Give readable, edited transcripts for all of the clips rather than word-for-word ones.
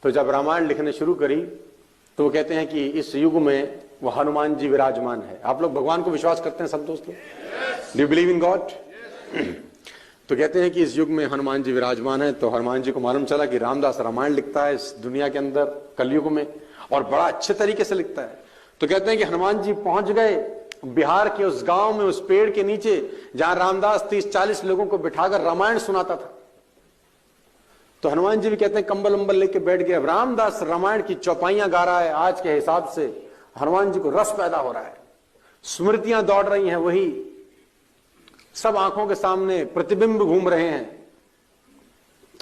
तो जब रामायण लिखने शुरू करी तो वो कहते हैं कि इस युग में वो हनुमान जी विराजमान है। आप लोग भगवान को विश्वास करते हैं सब दोस्तों? Do you believe in God? तो कहते हैं कि इस युग में हनुमान जी विराजमान है। तो हनुमान जी को मालूम चला कि रामदास रामायण लिखता है इस दुनिया के अंदर कलयुग में, और बड़ा अच्छे तरीके से लिखता है। तो कहते हैं कि हनुमान जी पहुंच गए बिहार के उस गांव में, उस पेड़ के नीचे जहां रामदास 30-40 लोगों को बिठाकर रामायण सुनाता था। तो हनुमान जी भी कहते हैं कंबल अंबल लेके बैठ गए। अब रामदास रामायण की चौपाइयां गा रहा है। आज के हिसाब से हनुमान जी को रस पैदा हो रहा है, स्मृतियां दौड़ रही हैं, वही सब आंखों के सामने प्रतिबिंब घूम रहे हैं।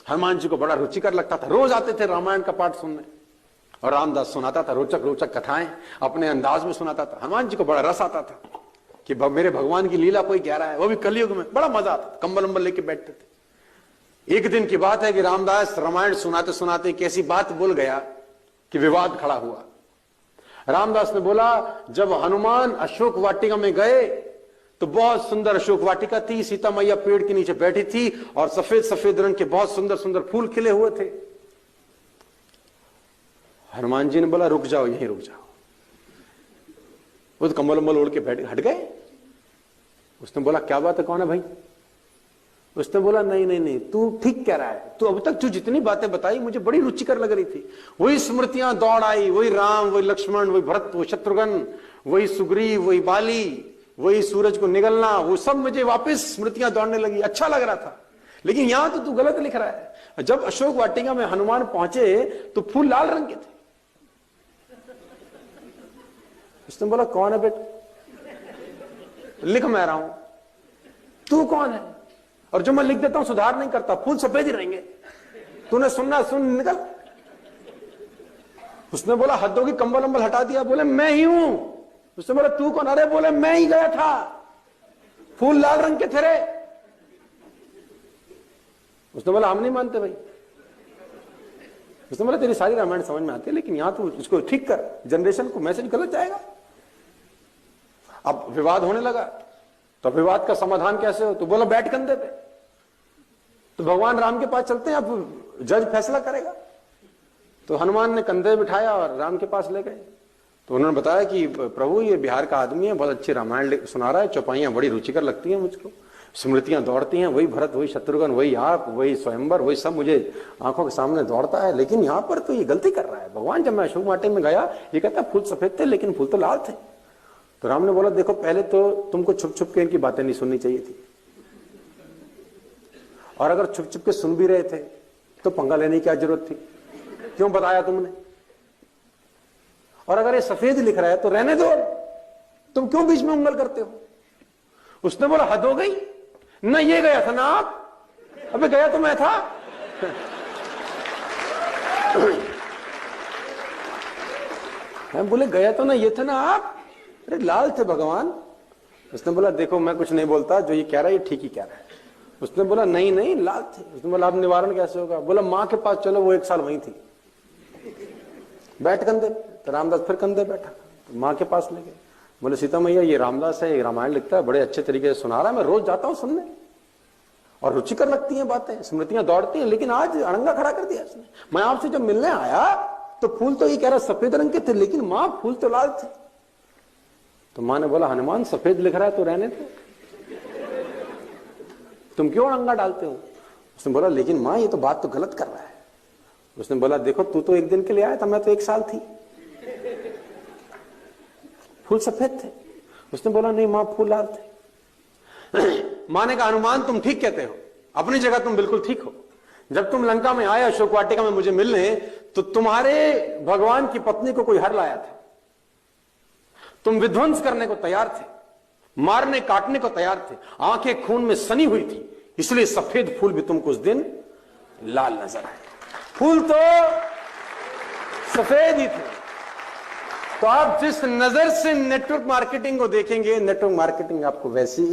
हनुमान जी को बड़ा रुचिकर लगता था, रोज आते थे रामायण का पाठ सुनने, और रामदास सुनाता था रोचक रोचक कथाएं, अपने अंदाज में सुनाता था। हनुमान जी को बड़ा रस आता था कि मेरे भगवान की लीला कोई कह रहा है, वो भी कलयुग में। बड़ा मजा आता था, कंबल अंबल लेके बैठते थे। एक दिन की बात है कि रामदास रामायण सुनाते सुनाते एक ऐसी बात बोल गया कि विवाद खड़ा हुआ। रामदास ने बोला, जब हनुमान अशोक वाटिका में गए तो बहुत सुंदर अशोक वाटिका थी, सीता मैया पेड़ के नीचे बैठी थी और सफेद सफेद रंग के बहुत सुंदर सुंदर फूल खिले हुए थे। हनुमान जी ने बोला, रुक जाओ, यहीं रुक जाओ। वो तो कंबल अंबल ओढ़ के बैठ हट गए। उसने बोला, क्या बात है, कौन है भाई? उसने बोला, नहीं नहीं नहीं, तू ठीक कह रहा है, तू अब तक तू जितनी बातें बताई मुझे बड़ी रुचिकर लग रही थी। वही स्मृतियां दौड़ आई, वही राम, वही लक्ष्मण, वही भरत, वही शत्रुघ्न, वही सुग्रीव, वही बाली, वही सूरज को निगलना, वो सब मुझे वापस स्मृतियां दौड़ने लगी, अच्छा लग रहा था। लेकिन यहां तो तू गलत लिख रहा है। जब अशोक वाटिका में हनुमान पहुंचे तो फूल लाल रंग के थे। उसने बोला, कौन है बेटा? लिख मैं रहा हूं, तू कौन है? और जो मैं लिख देता हूं सुधार नहीं करता, फूल सफेद ही रहेंगे, तूने सुनना सुन, निकल। उसने बोला, हद होगी, कंबल अंबल हटा दिया। बोले, मैं ही हूं। उसने बोला, तू कौन? अरे बोले, मैं ही गया था, फूल लाल रंग के थे रे। उसने बोला, हम नहीं मानते भाई। उसने बोला, तेरी सारी रामायण समझ में आती है, लेकिन यहां तू इसको ठीक कर, जनरेशन को मैसेज गलत जाएगा। अब विवाद होने लगा, तो विवाद का समाधान कैसे हो? तो बोला, बैठ कंधे पे। तो भगवान राम के पास चलते हैं, अब जज फैसला करेगा। तो हनुमान ने कंधे बिठाया और राम के पास ले गए। तो उन्होंने बताया कि प्रभु, ये बिहार का आदमी है, बहुत अच्छी रामायण सुना रहा है, चौपाइयां बड़ी रुचिकर लगती हैं मुझको, स्मृतियां दौड़ती हैं, वही भरत, वही शत्रुघ्न, वही आप, वही स्वयंवर, वही सब मुझे आंखों के सामने दौड़ता है। लेकिन यहां पर तो ये गलती कर रहा है। भगवान, जब मैं अशोक वाटिका में गया, ये कहता फूल सफेद थे लेकिन फूल तो लाल थे। तो राम ने बोला, देखो, पहले तो तुमको छुप छुप के इनकी बातें नहीं सुननी चाहिए थी, और अगर छुप छुप के सुन भी रहे थे तो पंगा लेने की क्या जरूरत थी? क्यों बताया तुमने? और अगर ये सफेद लिख रहा है तो रहने दो, तुम क्यों बीच में उंगल करते हो? उसने बोला, हद हो गई ना, ये गया था ना आप? अबे गया तो मैं था। मैं बोले, गया तो ना ये थे ना आप? अरे लाल थे भगवान। उसने बोला, देखो, मैं कुछ नहीं बोलता, जो ये कह रहा है ये ठीक ही कह रहा है। उसने बोला, नहीं नहीं, लाल थे। उसने बोला, अब निवारण कैसे होगा? बोला, मां के पास चलो, वो 1 साल वहीं थी, बैठ कंधे। तो रामदास फिर कंधे बैठा, तो मां के पास ले गए। बोले, सीता मैया, ये रामदास है, ये रामायण लिखता है, बड़े अच्छे तरीके से सुना रहा है, मैं रोज जाता हूं सुनने, और रुचिकर लगती हैं बातें, स्मृतियां दौड़ती हैं, लेकिन आज अड़ंगा खड़ा कर दिया इसने। मैं आपसे जब मिलने आया तो फूल तो ये कह रहा सफेद रंग के थे, लेकिन मां, फूल तो लाल थे। तो मां ने बोला, हनुमान, सफेद लिख रहा है तो रहने दो, तुम क्यों अड़ंगा डालते हो? उसने बोला, लेकिन मां, ये तो बात तो गलत कर रहा है। उसने बोला, देखो, तू तो 1 दिन के लिए आया था, मैं तो 1 साल थी, फूल सफेद थे। उसने बोला, नहीं मां, फूल लाल थे। मां ने कहा, हनुमान, तुम ठीक कहते हो, अपनी जगह तुम बिल्कुल ठीक हो। जब तुम लंका में आए अशोक वाटिका में मुझे मिलने, तो तुम्हारे भगवान की पत्नी को कोई हर लाया था, तुम विध्वंस करने को तैयार थे, मारने काटने को तैयार थे, आंखें खून में सनी हुई थी, इसलिए सफेद फूल भी तुमको उस दिन लाल नजर आए। फूल तो सफेद ही थे। तो आप जिस नजर से नेटवर्क मार्केटिंग को देखेंगे, नेटवर्क मार्केटिंग आपको वैसी